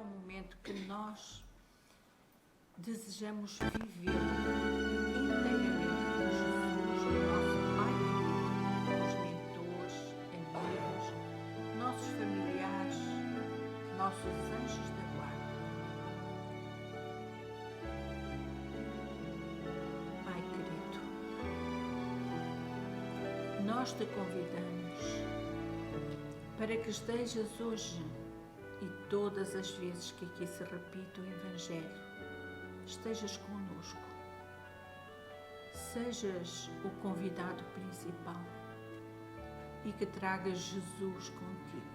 um momento que nós desejamos viver inteiramente com Jesus, o nosso Pai querido, os mentores, amigos, nossos familiares, nossos anjos da guarda. Pai querido, nós te convidamos para que estejas hoje e todas as vezes que aqui se repita o Evangelho, estejas conosco, sejas o convidado principal e que tragas Jesus contigo.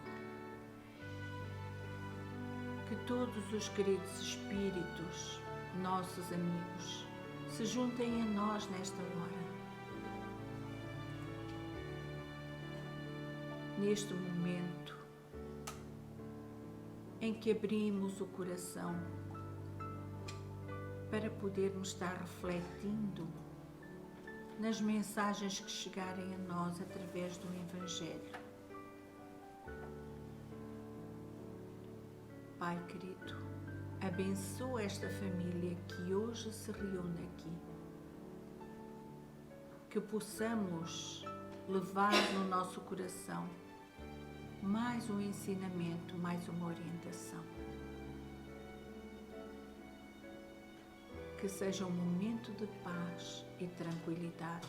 Que todos os queridos espíritos, nossos amigos, se juntem a nós nesta hora. Neste momento em que abrimos o coração para podermos estar refletindo nas mensagens que chegarem a nós através do Evangelho. Pai querido, abençoa esta família que hoje se reúne aqui, que possamos levar no nosso coração mais um ensinamento, mais uma orientação. Que seja um momento de paz e tranquilidade.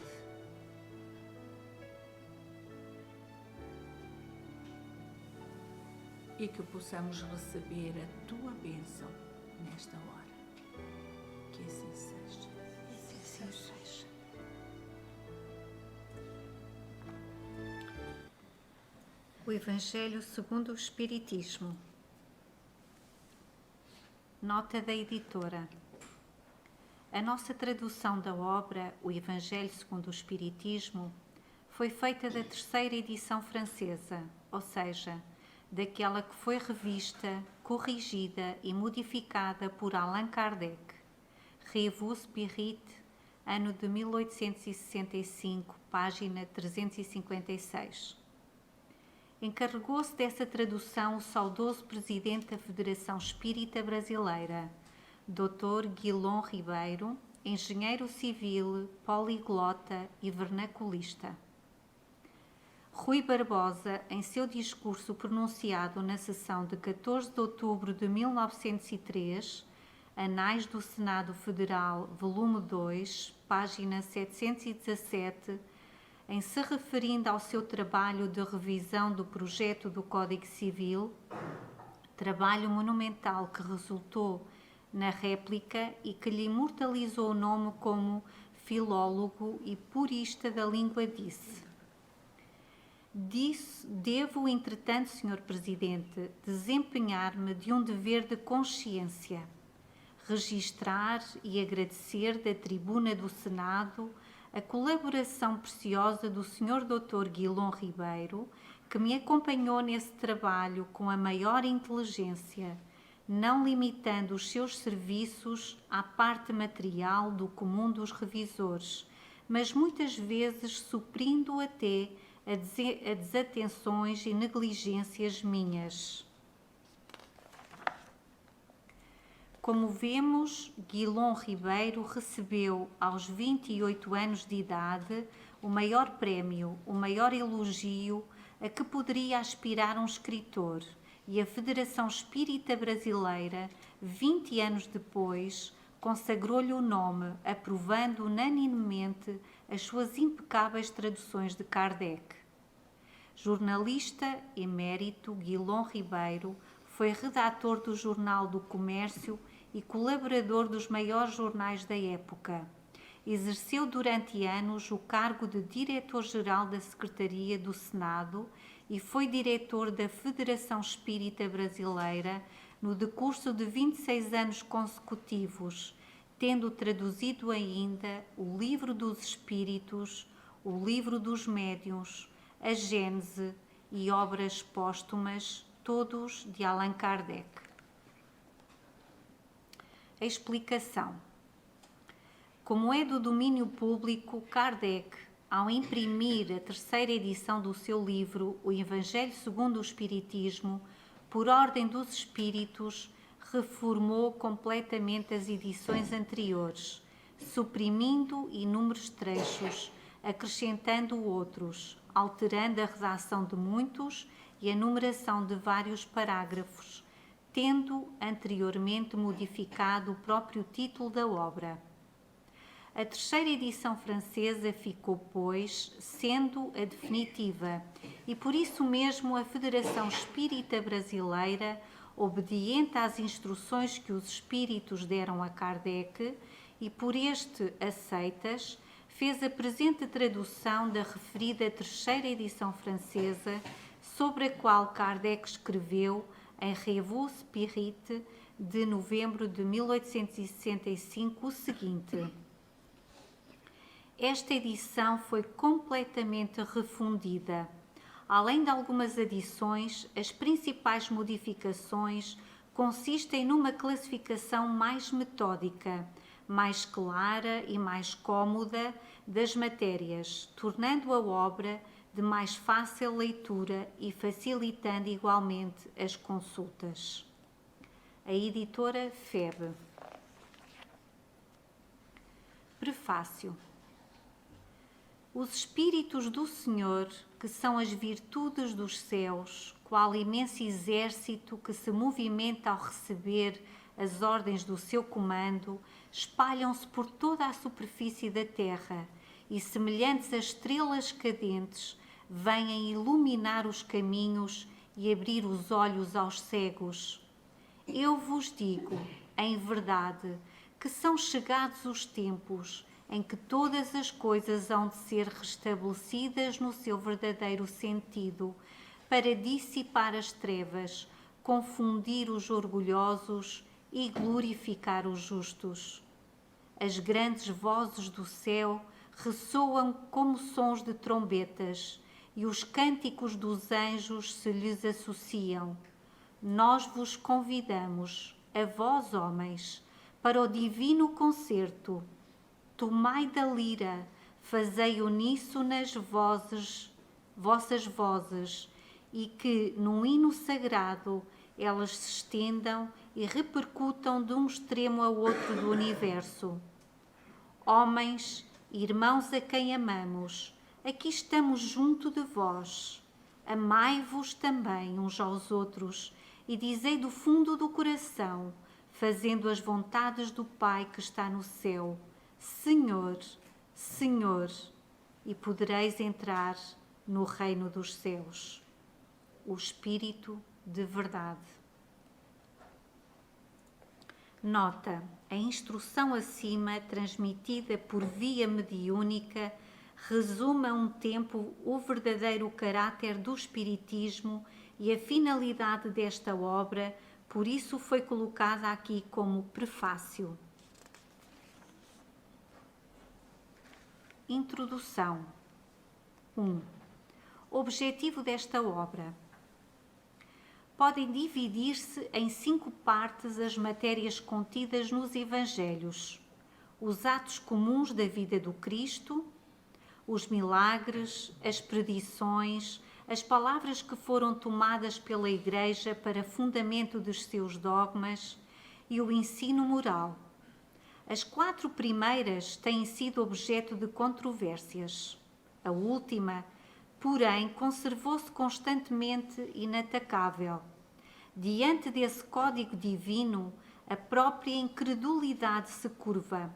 E que possamos receber a tua bênção nesta hora. Que assim seja. Que assim seja. O Evangelho segundo o Espiritismo. Nota da editora. A nossa tradução da obra O Evangelho segundo o Espiritismo foi feita da terceira edição francesa, ou seja, daquela que foi revista, corrigida e modificada por Allan Kardec. Revue Spirit, ano de 1865, página 356. Encarregou-se dessa tradução o saudoso presidente da Federação Espírita Brasileira, Dr. Guilom Ribeiro, engenheiro civil, poliglota e vernaculista. Rui Barbosa, em seu discurso pronunciado na sessão de 14 de outubro de 1903, Anais do Senado Federal, volume 2, página 717, em se referindo ao seu trabalho de revisão do projeto do Código Civil, trabalho monumental que resultou na réplica e que lhe imortalizou o nome como filólogo e purista da língua, disse: devo, entretanto, Sr. Presidente, desempenhar-me de um dever de consciência, registrar e agradecer da tribuna do Senado a colaboração preciosa do Sr. Dr. Guilom Ribeiro, que me acompanhou nesse trabalho com a maior inteligência, não limitando os seus serviços à parte material do comum dos revisores, mas muitas vezes suprindo até a desatenções e negligências minhas. Como vemos, Guilom Ribeiro recebeu, aos 28 anos de idade, o maior prémio, o maior elogio a que poderia aspirar um escritor, e a Federação Espírita Brasileira, 20 anos depois, consagrou-lhe o nome, aprovando unanimemente as suas impecáveis traduções de Kardec. Jornalista emérito, Guilom Ribeiro foi redator do Jornal do Comércio e colaborador dos maiores jornais da época. Exerceu durante anos o cargo de diretor-geral da Secretaria do Senado e foi diretor da Federação Espírita Brasileira no decurso de 26 anos consecutivos, tendo traduzido ainda o Livro dos Espíritos, o Livro dos Médiuns, a Gênese e obras póstumas, todos de Allan Kardec. A explicação. Como é do domínio público, Kardec, ao imprimir a terceira edição do seu livro, O Evangelho segundo o Espiritismo, por ordem dos Espíritos, reformou completamente as edições anteriores, suprimindo inúmeros trechos, acrescentando outros, alterando a redação de muitos e a numeração de vários parágrafos, tendo anteriormente modificado o próprio título da obra. A terceira edição francesa ficou, pois, sendo a definitiva, e por isso mesmo a Federação Espírita Brasileira, obediente às instruções que os espíritos deram a Kardec, e por este aceitas, fez a presente tradução da referida terceira edição francesa, sobre a qual Kardec escreveu em Revue Spirit de novembro de 1865 o seguinte: esta edição foi completamente refundida. Além de algumas adições, as principais modificações consistem numa classificação mais metódica, mais clara e mais cômoda das matérias, tornando a obra de mais fácil leitura e facilitando igualmente as consultas. A editora FEB. Prefácio. Os Espíritos do Senhor, que são as virtudes dos céus, qual imenso exército que se movimenta ao receber as ordens do seu comando, espalham-se por toda a superfície da terra e, semelhantes a estrelas cadentes, vêm iluminar os caminhos e abrir os olhos aos cegos. Eu vos digo, em verdade, que são chegados os tempos em que todas as coisas hão de ser restabelecidas no seu verdadeiro sentido, para dissipar as trevas, confundir os orgulhosos e glorificar os justos. As grandes vozes do céu ressoam como sons de trombetas, e os cânticos dos anjos se lhes associam. Nós vos convidamos, a vós, homens, para o divino concerto. Tomai da lira, fazei uníssonas vossas vozes, e que, num hino sagrado, elas se estendam e repercutam de um extremo ao outro do universo. Homens, irmãos a quem amamos, aqui estamos junto de vós. Amai-vos também uns aos outros e dizei do fundo do coração, fazendo as vontades do Pai que está no céu: Senhor, Senhor, e podereis entrar no reino dos céus. O Espírito de Verdade. Nota: a instrução acima, transmitida por via mediúnica, resume a um tempo o verdadeiro caráter do Espiritismo e a finalidade desta obra, por isso foi colocada aqui como prefácio. Introdução. 1. Objetivo desta obra. Podem dividir-se em 5 partes as matérias contidas nos Evangelhos: os atos comuns da vida do Cristo, os milagres, as predições, as palavras que foram tomadas pela Igreja para fundamento dos seus dogmas e o ensino moral. As 4 primeiras têm sido objeto de controvérsias. A última, porém, conservou-se constantemente inatacável. Diante desse código divino, a própria incredulidade se curva.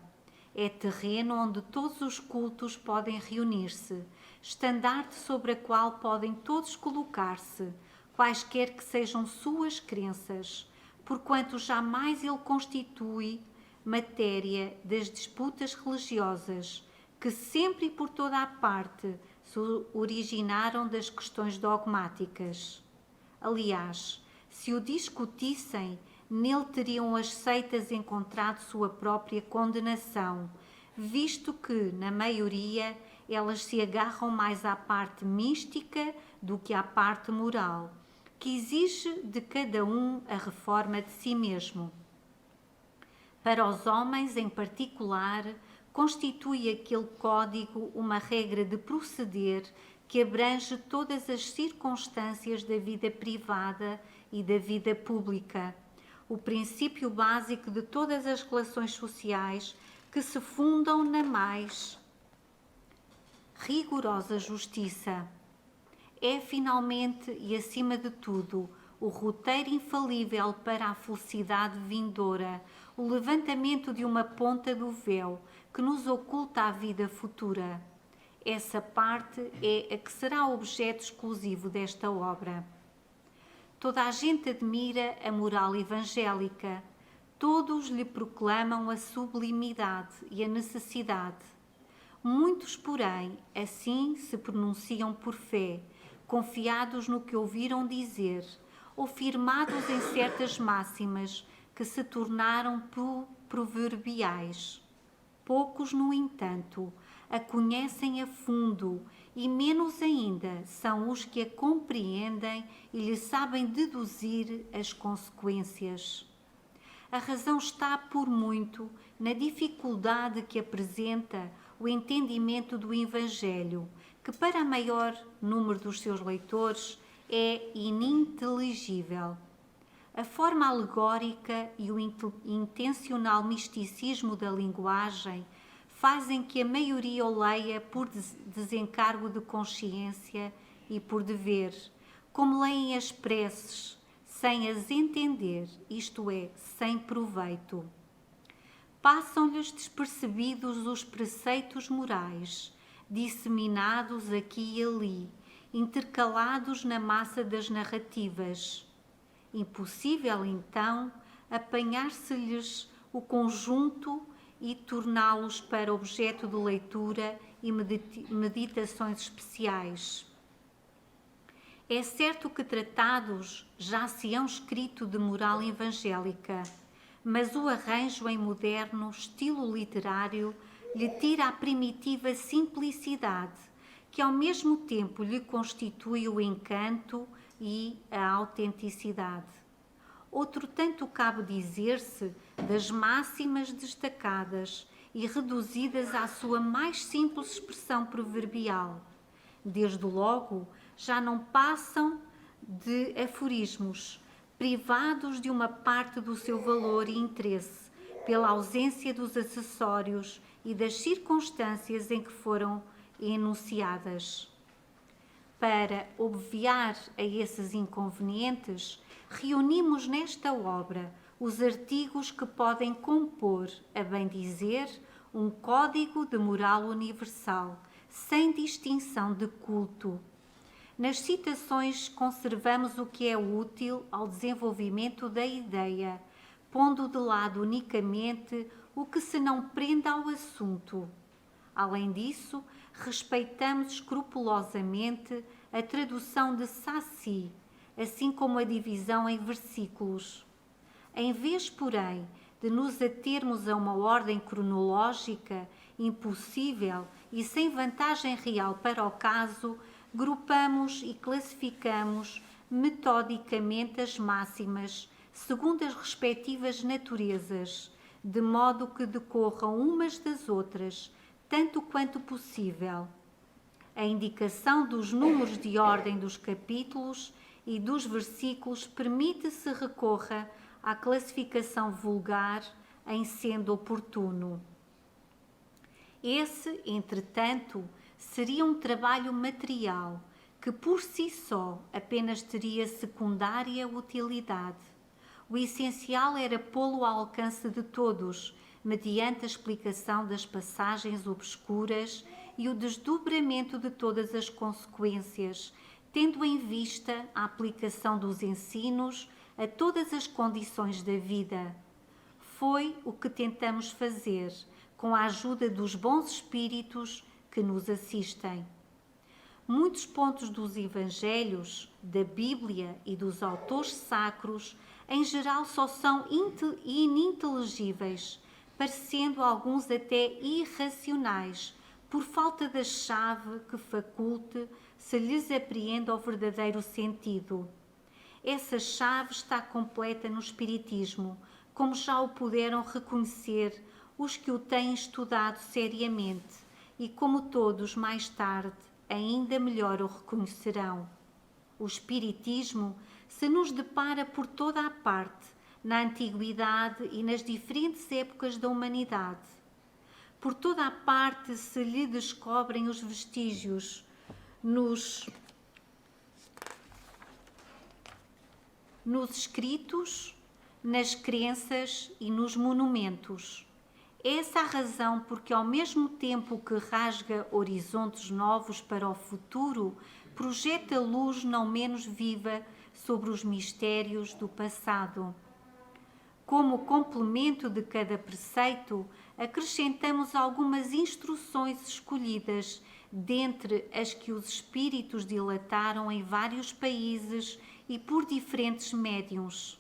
É terreno onde todos os cultos podem reunir-se, estandarte sobre a qual podem todos colocar-se, quaisquer que sejam suas crenças, porquanto jamais ele constitui matéria das disputas religiosas, que sempre e por toda a parte se originaram das questões dogmáticas. Aliás, se o discutissem, nele teriam as seitas encontrado sua própria condenação, visto que, na maioria, elas se agarram mais à parte mística do que à parte moral, que exige de cada um a reforma de si mesmo. Para os homens, em particular, constitui aquele código uma regra de proceder que abrange todas as circunstâncias da vida privada e da vida pública, o princípio básico de todas as relações sociais que se fundam na mais rigorosa justiça. É, finalmente e acima de tudo, o roteiro infalível para a felicidade vindoura, o levantamento de uma ponta do véu que nos oculta a vida futura. Essa parte é a que será objeto exclusivo desta obra. Toda a gente admira a moral evangélica, todos lhe proclamam a sublimidade e a necessidade. Muitos, porém, assim se pronunciam por fé, confiados no que ouviram dizer, ou firmados em certas máximas que se tornaram proverbiais. Poucos, no entanto, a conhecem a fundo e menos ainda são os que a compreendem e lhe sabem deduzir as consequências. A razão está, por muito, na dificuldade que apresenta o entendimento do Evangelho, que para o maior número dos seus leitores é ininteligível. A forma alegórica e o intencional misticismo da linguagem fazem que a maioria o leia por desencargo de consciência e por dever, como leem as preces, sem as entender, isto é, sem proveito. Passam-lhes despercebidos os preceitos morais, disseminados aqui e ali, intercalados na massa das narrativas. Impossível, então, apanhar-se-lhes o conjunto e torná-los para objeto de leitura e meditações especiais. É certo que tratados já se hão escrito de moral evangélica, mas o arranjo em moderno estilo literário lhe tira a primitiva simplicidade, que ao mesmo tempo lhe constitui o encanto e a autenticidade. Outro tanto cabe dizer-se das máximas destacadas e reduzidas à sua mais simples expressão proverbial. Desde logo, já não passam de aforismos, privados de uma parte do seu valor e interesse, pela ausência dos acessórios e das circunstâncias em que foram enunciadas. Para obviar a esses inconvenientes, reunimos nesta obra os artigos que podem compor, a bem dizer, um código de moral universal, sem distinção de culto. Nas citações conservamos o que é útil ao desenvolvimento da ideia, pondo de lado unicamente o que se não prenda ao assunto. Além disso, respeitamos escrupulosamente a tradução de Saci, assim como a divisão em versículos. Em vez, porém, de nos atermos a uma ordem cronológica impossível e sem vantagem real para o caso, grupamos e classificamos metodicamente as máximas segundo as respectivas naturezas, de modo que decorram umas das outras, tanto quanto possível. A indicação dos números de ordem dos capítulos e dos versículos permite-se recorra à classificação vulgar em sendo oportuno. Esse, entretanto, seria um trabalho material que por si só apenas teria secundária utilidade. O essencial era pô-lo ao alcance de todos, mediante a explicação das passagens obscuras e o desdobramento de todas as consequências, tendo em vista a aplicação dos ensinos a todas as condições da vida. Foi o que tentamos fazer, com a ajuda dos bons espíritos que nos assistem. Muitos pontos dos Evangelhos, da Bíblia e dos autores sacros, em geral só são ininteligíveis, parecendo alguns até irracionais, por falta da chave que faculte se lhes apreenda o verdadeiro sentido. Essa chave está completa no Espiritismo, como já o puderam reconhecer os que o têm estudado seriamente, e como todos mais tarde ainda melhor o reconhecerão. O Espiritismo se nos depara por toda a parte, na antiguidade e nas diferentes épocas da humanidade. Por toda a parte se lhe descobrem os vestígios nos escritos, nas crenças e nos monumentos. É essa a razão porque, ao mesmo tempo que rasga horizontes novos para o futuro, projeta luz não menos viva sobre os mistérios do passado. Como complemento de cada preceito, acrescentamos algumas instruções escolhidas, dentre as que os espíritos dilataram em vários países e por diferentes médiuns.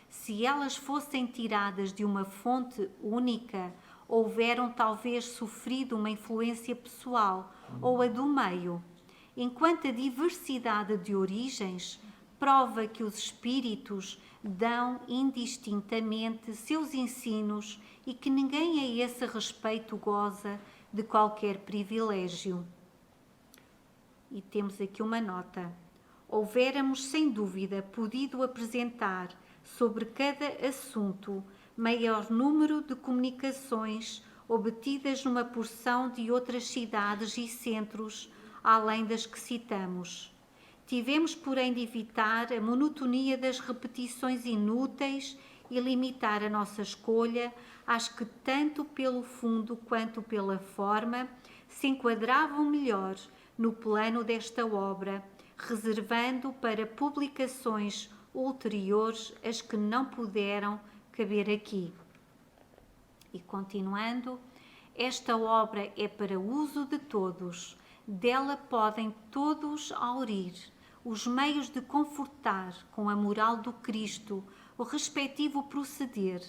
Se elas fossem tiradas de uma fonte única, houveram talvez sofrido uma influência pessoal ou a do meio, enquanto a diversidade de origens prova que os espíritos dão indistintamente seus ensinos e que ninguém a esse respeito goza de qualquer privilégio. E temos aqui uma nota. Houvéramos, sem dúvida, podido apresentar sobre cada assunto maior número de comunicações obtidas numa porção de outras cidades e centros, além das que citamos. Tivemos, porém, de evitar a monotonia das repetições inúteis e limitar a nossa escolha às que, tanto pelo fundo quanto pela forma, se enquadravam melhor no plano desta obra, reservando para publicações ulteriores as que não puderam caber aqui. E continuando, esta obra é para uso de todos, dela podem todos aurir os meios de confortar com a moral do Cristo o respectivo proceder.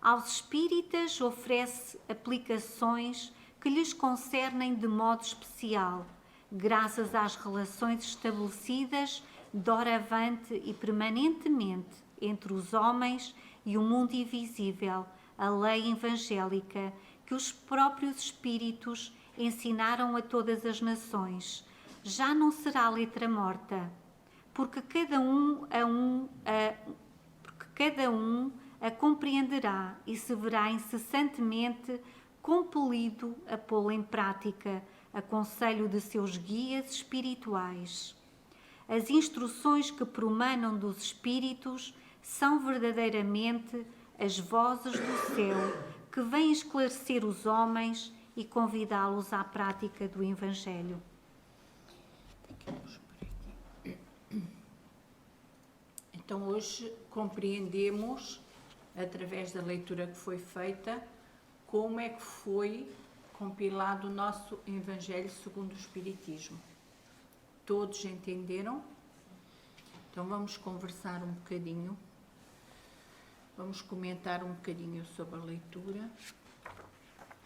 Aos espíritas oferece aplicações que lhes concernem de modo especial, graças às relações estabelecidas doravante e permanentemente entre os homens e o mundo invisível, a lei evangélica que os próprios espíritos ensinaram a todas as nações. Já não será letra morta, porque cada um a compreenderá e se verá incessantemente compelido a pô-la em prática, a conselho de seus guias espirituais. As instruções que promanam dos espíritos são verdadeiramente as vozes do céu que vêm esclarecer os homens e convidá-los à prática do Evangelho. Então, hoje compreendemos, através da leitura que foi feita, como é que foi compilado o nosso Evangelho segundo o Espiritismo. Todos entenderam? Então, vamos conversar um bocadinho, vamos comentar um bocadinho sobre a leitura,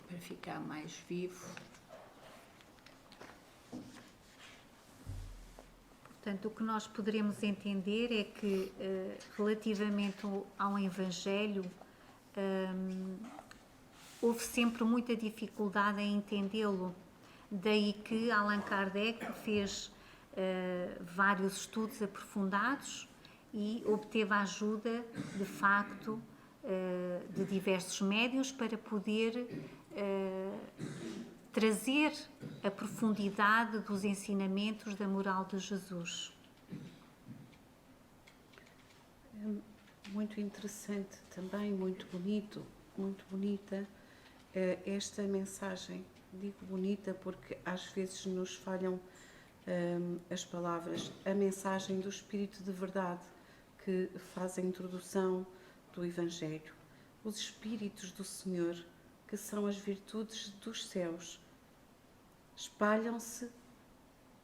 para ficar mais vivo. Portanto, o que nós poderemos entender é que, relativamente ao Evangelho, houve sempre muita dificuldade em entendê-lo. Daí que Allan Kardec fez vários estudos aprofundados e obteve a ajuda, de facto, de diversos médiuns para poder trazer a profundidade dos ensinamentos da moral de Jesus. Muito interessante também, muito bonito, muito bonita esta mensagem. Digo bonita porque às vezes nos falham as palavras. A mensagem do Espírito de Verdade que faz a introdução do Evangelho. Os Espíritos do Senhor, que são as virtudes dos céus, espalham-se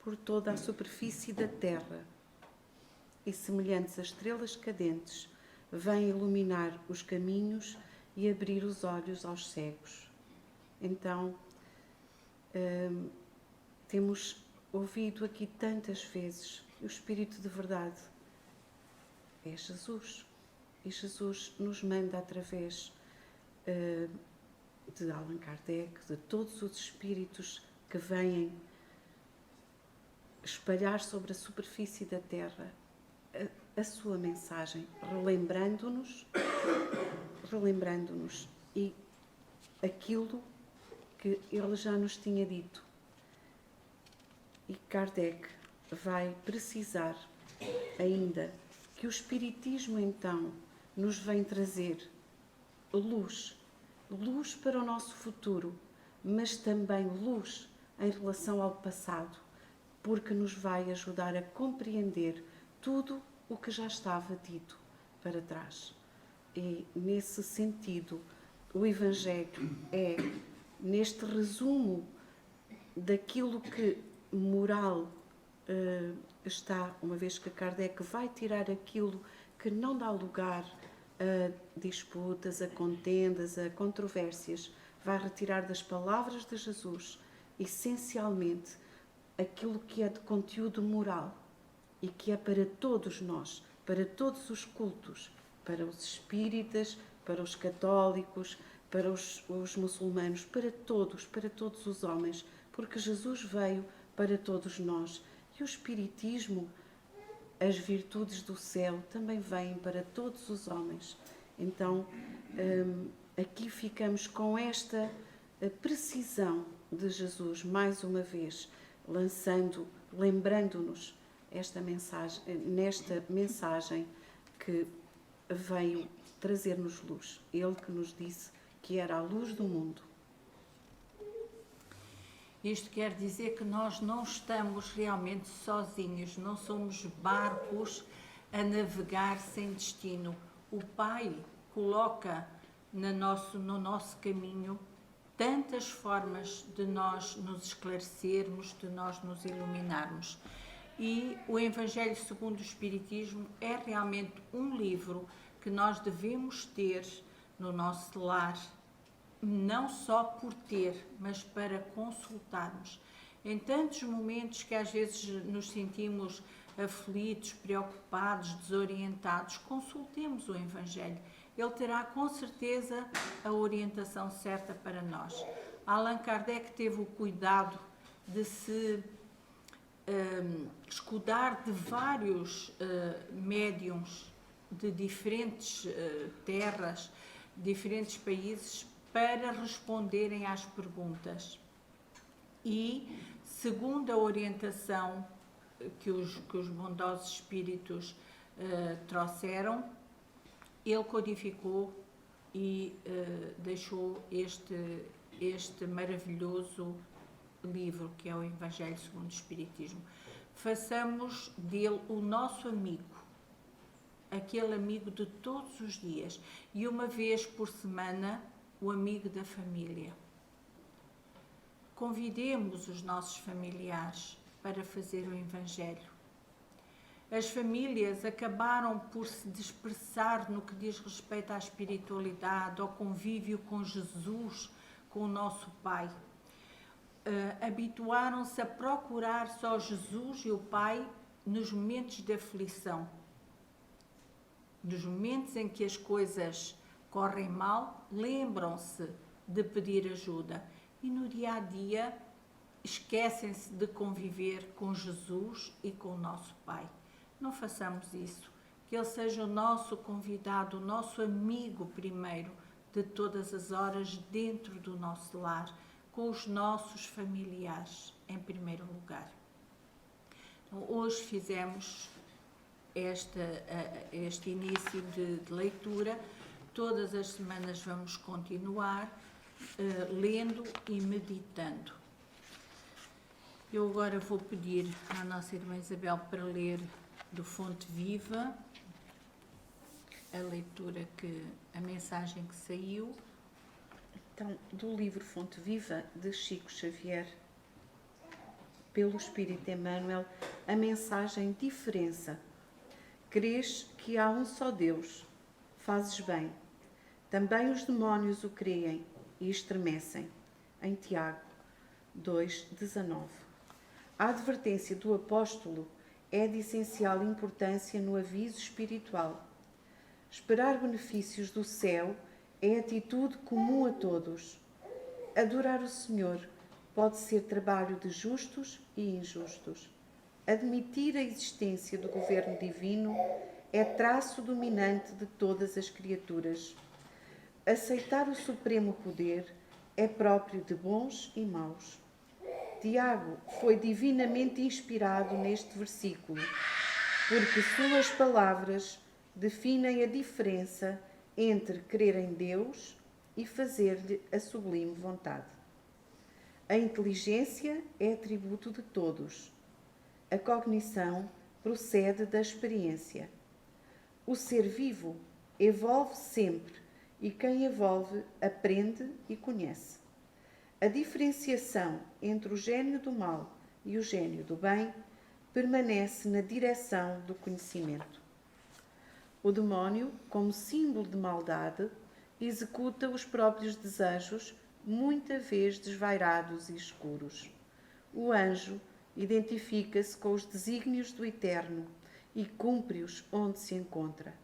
por toda a superfície da terra e, semelhantes a estrelas cadentes, vêm iluminar os caminhos e abrir os olhos aos cegos. Então, temos ouvido aqui tantas vezes o Espírito de Verdade é Jesus, e Jesus nos manda através de Allan Kardec, de todos os espíritos que vêm espalhar sobre a superfície da Terra a sua mensagem, relembrando-nos relembrando-nos e aquilo que ele já nos tinha dito. E Kardec vai precisar ainda que o Espiritismo então nos vem trazer luz, luz para o nosso futuro, mas também luz em relação ao passado, porque nos vai ajudar a compreender tudo o que já estava dito para trás. E nesse sentido, o Evangelho é, neste resumo daquilo que moral está, uma vez que Kardec vai tirar aquilo que não dá lugar a disputas, a contendas, a controvérsias, vai retirar das palavras de Jesus, essencialmente, aquilo que é de conteúdo moral e que é para todos nós, para todos os cultos, para os espíritas, para os católicos, para os muçulmanos, para todos os homens, porque Jesus veio para todos nós. E o Espiritismo, as virtudes do céu, também vêm para todos os homens. Então, aqui ficamos com esta precisão de Jesus, mais uma vez, lembrando-nos nesta mensagem que veio trazer-nos luz. Ele que nos disse que era a luz do mundo. Isto quer dizer que nós não estamos realmente sozinhos, não somos barcos a navegar sem destino. O Pai coloca no nosso caminho tantas formas de nós nos esclarecermos, de nós nos iluminarmos. E o Evangelho segundo o Espiritismo é realmente um livro que nós devemos ter no nosso lar, não só por ter, mas para consultarmos. Em tantos momentos que às vezes nos sentimos aflitos, preocupados, desorientados, consultemos o Evangelho. Ele terá com certeza a orientação certa para nós. Allan Kardec teve o cuidado de se escudar de vários médiuns de diferentes terras, diferentes países, para responderem às perguntas. E, segundo a orientação que os bondosos espíritos trouxeram, ele codificou e deixou este maravilhoso livro, que é o Evangelho segundo o Espiritismo. Façamos dele o nosso amigo, aquele amigo de todos os dias, e uma vez por semana, o amigo da família. Convidemos os nossos familiares para fazer o Evangelho. As famílias acabaram por se dispersar no que diz respeito à espiritualidade, ao convívio com Jesus, com o nosso Pai. Habituaram-se a procurar só Jesus e o Pai nos momentos de aflição. Nos momentos em que as coisas correm mal, lembram-se de pedir ajuda. E no dia a dia, esquecem-se de conviver com Jesus e com o nosso Pai. Não façamos isso. Que Ele seja o nosso convidado, o nosso amigo primeiro, de todas as horas, dentro do nosso lar, com os nossos familiares, em primeiro lugar. Então, hoje fizemos este início de leitura. Todas as semanas vamos continuar lendo e meditando. Eu agora vou pedir à nossa irmã Isabel para ler do Fonte Viva a leitura, a mensagem que saiu. Então, do livro Fonte Viva, de Chico Xavier, pelo Espírito Emmanuel, a mensagem diferença. Crês que há um só Deus, fazes bem. Também os demónios o creem e estremecem. Em Tiago 2,19. A advertência do apóstolo é de essencial importância no aviso espiritual. Esperar benefícios do céu é atitude comum a todos. Adorar o Senhor pode ser trabalho de justos e injustos. Admitir a existência do governo divino é traço dominante de todas as criaturas. Aceitar o supremo poder é próprio de bons e maus. Tiago foi divinamente inspirado neste versículo, porque suas palavras definem a diferença entre crer em Deus e fazer-lhe a sublime vontade. A inteligência é atributo de todos. A cognição procede da experiência. O ser vivo evolve sempre e quem evolve aprende e conhece. A diferenciação entre o gênio do mal e o gênio do bem permanece na direção do conhecimento. O demónio, como símbolo de maldade, executa os próprios desejos, muita vez desvairados e escuros. O anjo identifica-se com os desígnios do Eterno e cumpre-os onde se encontra.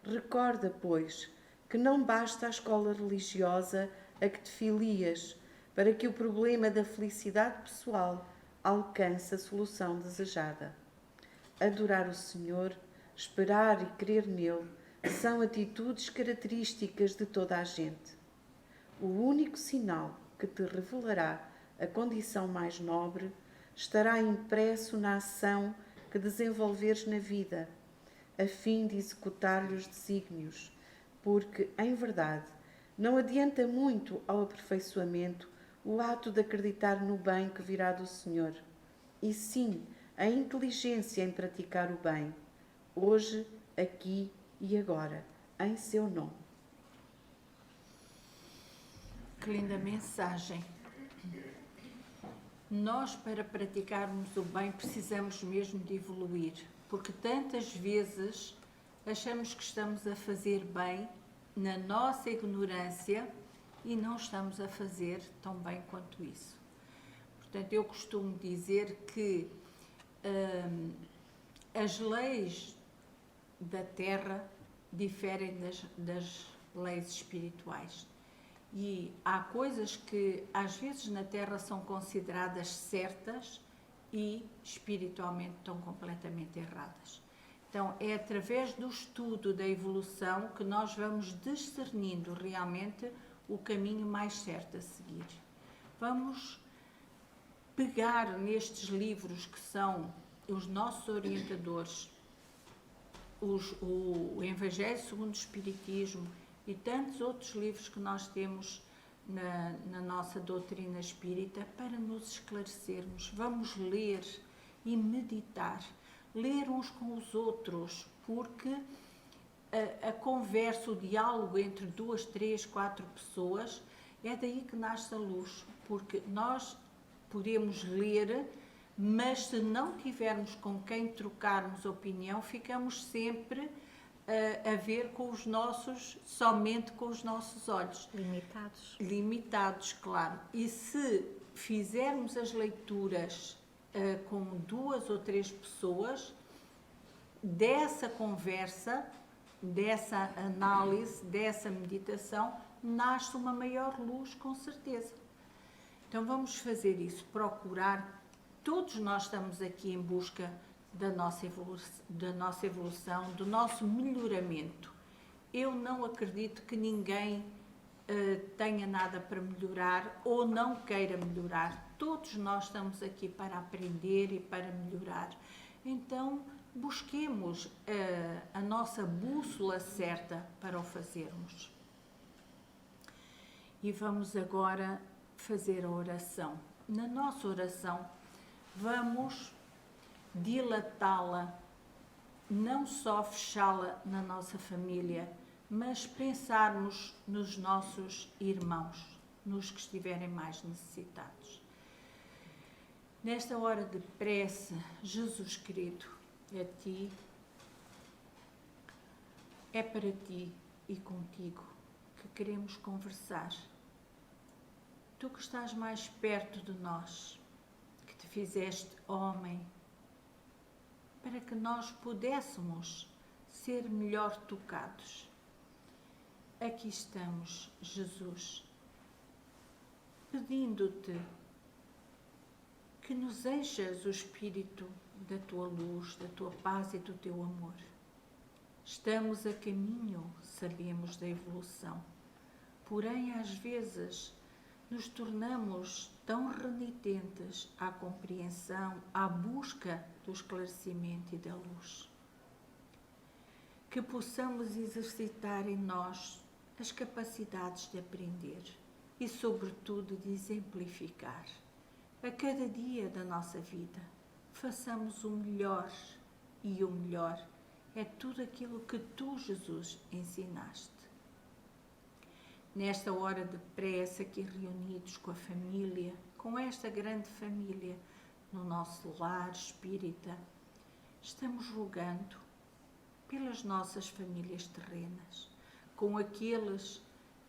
Recorda, pois, que não basta a escola religiosa a que te filias para que o problema da felicidade pessoal alcance a solução desejada. Adorar o Senhor, esperar e crer nele são atitudes características de toda a gente. O único sinal que te revelará a condição mais nobre estará impresso na ação que desenvolveres na vida, a fim de executar-lhe os desígnios, porque, em verdade, não adianta muito ao aperfeiçoamento o ato de acreditar no bem que virá do Senhor, e sim a inteligência em praticar o bem, hoje, aqui e agora, em seu nome. Que linda mensagem! Nós, para praticarmos o bem, precisamos mesmo de evoluir, porque tantas vezes achamos que estamos a fazer bem na nossa ignorância e não estamos a fazer tão bem quanto isso. Portanto, eu costumo dizer que as leis da Terra diferem das leis espirituais. E há coisas que às vezes na Terra são consideradas certas e espiritualmente estão completamente erradas. Então é através do estudo da evolução que nós vamos discernindo realmente o caminho mais certo a seguir. Vamos pegar nestes livros que são os nossos orientadores, o Evangelho segundo o Espiritismo e tantos outros livros que nós temos na nossa doutrina espírita para nos esclarecermos. Vamos ler e meditar, ler uns com os outros, porque a conversa, o diálogo entre 2, 3, 4 pessoas, é daí que nasce a luz, porque nós podemos ler, mas se não tivermos com quem trocarmos opinião, ficamos sempre a ver somente com os nossos olhos. Limitados, claro. E se fizermos as leituras com 2 ou 3 pessoas, dessa conversa, dessa análise, dessa meditação, nasce uma maior luz, com certeza. Então vamos fazer isso, procurar. Todos nós estamos aqui em busca da nossa evolução, do nosso melhoramento. Eu não acredito que ninguém tenha nada para melhorar ou não queira melhorar. Todos nós estamos aqui para aprender e para melhorar. Então, busquemos a nossa bússola certa para o fazermos. E vamos agora fazer a oração. Na nossa oração, vamos dilatá-la, não só fechá-la na nossa família, mas pensarmos nos nossos irmãos, nos que estiverem mais necessitados. Nesta hora de prece, Jesus querido, é ti, é para ti e contigo que queremos conversar. Tu que estás mais perto de nós, que te fizeste homem, para que nós pudéssemos ser melhor tocados. Aqui estamos, Jesus, pedindo-te que nos enchas o espírito da tua luz, da tua paz e do teu amor. Estamos a caminho, sabemos, da evolução. Porém, às vezes, nos tornamos tão renitentes à compreensão, à busca do esclarecimento e da luz. Que possamos exercitar em nós as capacidades de aprender e, sobretudo, de exemplificar. A cada dia da nossa vida, façamos o melhor, e o melhor é tudo aquilo que tu, Jesus, ensinaste. Nesta hora de prece, aqui reunidos com a família, com esta grande família, no nosso lar espírita, estamos rogando pelas nossas famílias terrenas, com aqueles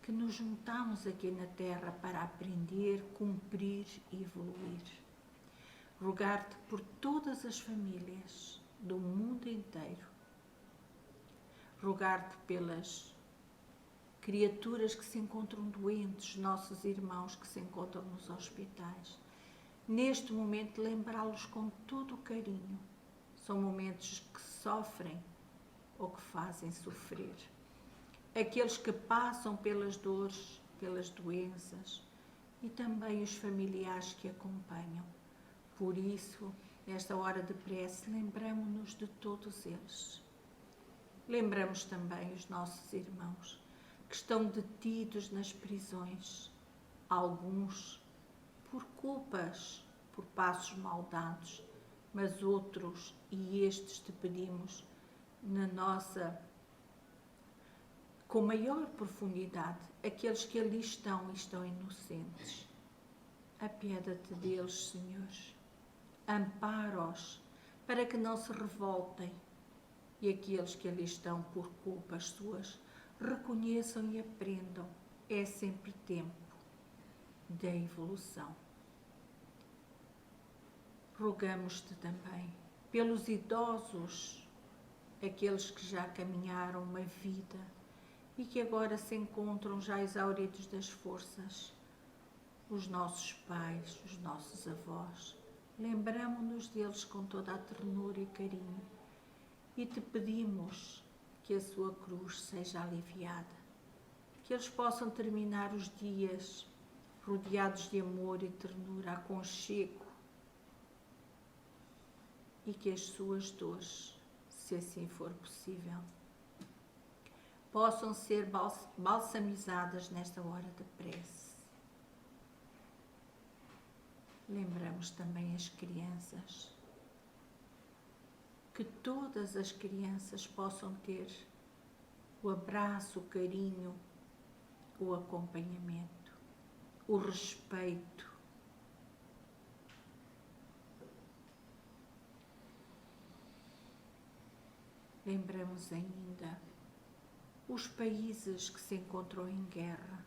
que nos juntamos aqui na Terra para aprender, cumprir e evoluir. Rogar-te por todas as famílias do mundo inteiro. Rogar-te pelas criaturas que se encontram doentes, nossos irmãos que se encontram nos hospitais. Neste momento, lembrá-los com todo o carinho. São momentos que sofrem ou que fazem sofrer. Aqueles que passam pelas dores, pelas doenças e também os familiares que acompanham. Por isso, nesta hora de prece, lembramo-nos de todos eles. Lembramos também os nossos irmãos que estão detidos nas prisões, alguns por culpas, por passos maldados, mas outros, e estes te pedimos, com maior profundidade, aqueles que ali estão e estão inocentes. Apieda-te deles, Senhor. Ampara-os para que não se revoltem e aqueles que ali estão por culpas suas reconheçam e aprendam. É sempre tempo da evolução. Rogamos-te também pelos idosos, aqueles que já caminharam uma vida e que agora se encontram já exauridos das forças, os nossos pais, os nossos avós. Lembramo-nos deles com toda a ternura e carinho e te pedimos que a sua cruz seja aliviada, que eles possam terminar os dias rodeados de amor e ternura, aconchego, e que as suas dores, se assim for possível, possam ser balsamizadas nesta hora de prece. Lembramos também as crianças, que todas as crianças possam ter o abraço, o carinho, o acompanhamento, o respeito. Lembramos ainda os países que se encontram em guerra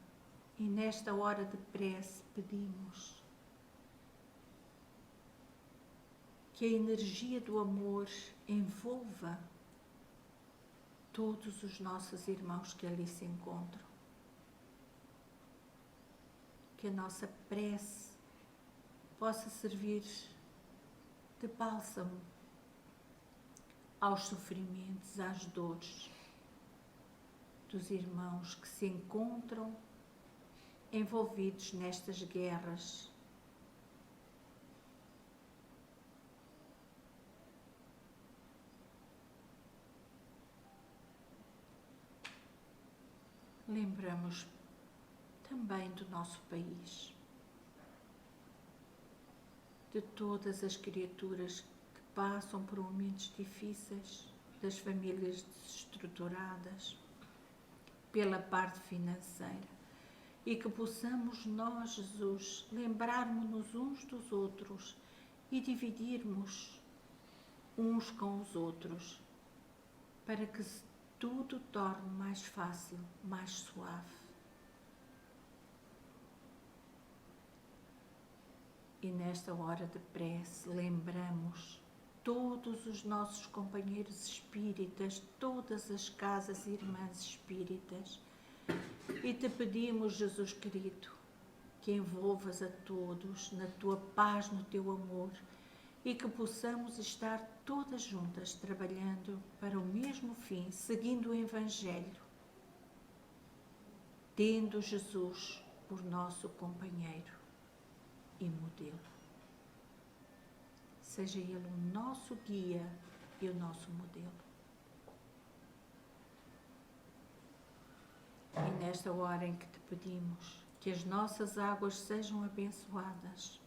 e nesta hora de prece pedimos que a energia do amor envolva todos os nossos irmãos que ali se encontram. Que a nossa prece possa servir de bálsamo aos sofrimentos, às dores dos irmãos que se encontram envolvidos nestas guerras. Lembramos também do nosso país, de todas as criaturas que passam por momentos difíceis, das famílias desestruturadas, pela parte financeira, e que possamos nós, Jesus, lembrarmos-nos uns dos outros e dividirmos uns com os outros, para que tudo torne mais fácil, mais suave. E nesta hora de prece lembramos todos os nossos companheiros espíritas, todas as casas irmãs espíritas, e te pedimos, Jesus querido, que envolvas a todos na tua paz, no teu amor, e que possamos estar todas juntas trabalhando para o mesmo fim, seguindo o Evangelho, tendo Jesus por nosso companheiro e modelo. Seja Ele o nosso guia e o nosso modelo. E nesta hora em que te pedimos que as nossas águas sejam abençoadas,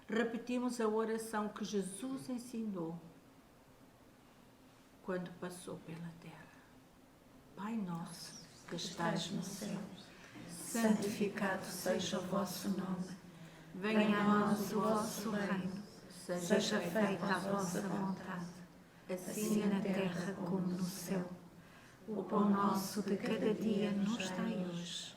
repetimos a oração que Jesus ensinou quando passou pela terra. Pai nosso, que estás no céu, Santificado seja o vosso nome. Venha a nós o vosso reino. Seja feita a vossa vontade, assim na terra como no céu. O pão nosso de cada dia nos dai hoje.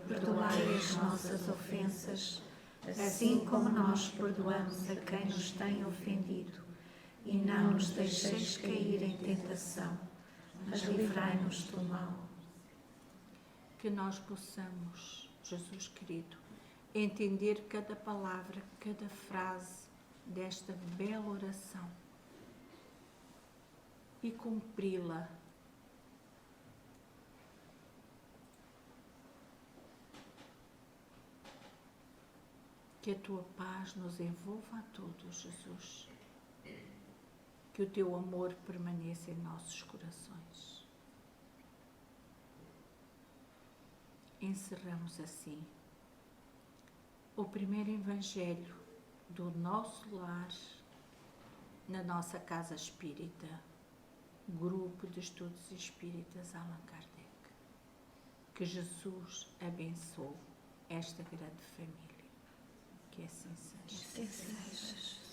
Perdoai as nossas ofensas, assim como nós perdoamos a quem nos tem ofendido. E não nos deixeis cair em tentação, mas livrai-nos do mal. Que nós possamos, Jesus querido, entender cada palavra, cada frase desta bela oração e cumpri-la. Que a tua paz nos envolva a todos, Jesus. Que o teu amor permaneça em nossos corações. Encerramos assim o primeiro Evangelho do nosso lar, na nossa casa espírita, Grupo de Estudos Espíritas Allan Kardec. Que Jesus abençoe esta grande família. Que assim seja. Que assim seja.